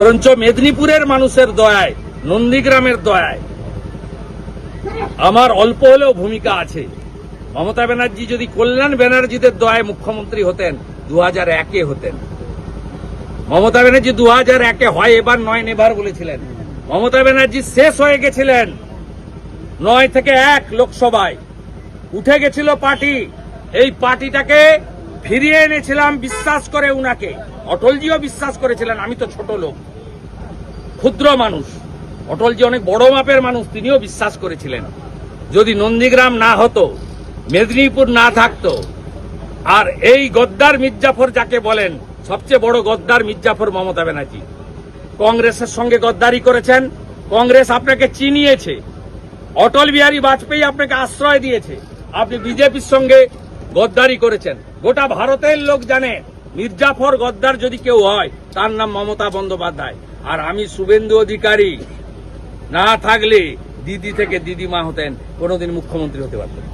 বরঞ্চ মেদিনীপুরের মানুষের দয়ায়, নন্দীগ্রামের দয়ায় আমার অল্প হলেও ভূমিকা আছে। মমতা ব্যানার্জি যদি কল্যাণ ব্যানার্জিদের দয়ায় মুখ্যমন্ত্রী হতেন 2001-এ হতেন। মমতা ব্যানার্জি 2001-এ হয় এবার নয় নেবার বলেছিলেন। মমতা ব্যানার্জি শেষ হয়ে গেছিলেন 9 থেকে 1 লোকসভায়, উঠে গেছিল পার্টি। এই পার্টিটাকে ফিরিয়ে এনেছিলাম বিশ্বাস করে উনাকে। অটলজিও বিশ্বাস করেছিলেন। আমি তো ছোট লোক, ক্ষুদ্র মানুষ, অটলজি অনেক বড় মাপের মানুষ, তিনিও বিশ্বাস করেছিলেন। যদি নন্দীগ্রাম না হতো, মেদিনীপুর না থাকতো, আর এই গদ্দার মির্জাফর যাকে বলেন, সবচেয়ে বড় গদ্দার মির্জাফর মমতা ব্যানার্জি। কংগ্রেসের সঙ্গে গদ্দারি করেছেন, কংগ্রেস আপনাকে চিনিয়েছে, অটল বিহারী বাজপেয়ী আপনাকে আশ্রয় দিয়েছে, আপনি বিজেপির সঙ্গে গদ্দারি করেছেন। গোটা ভারতের লোক জানে মির্জাফর গদ্দার যদি কেউ হয় তার নাম মমতা বন্দ্যোপাধ্যায়। আর আমি শুভেন্দু অধিকারী না থাকলে দিদি থেকে দিদিমা হতেন, কোনোদিন মুখ্যমন্ত্রী হতে পারতেন।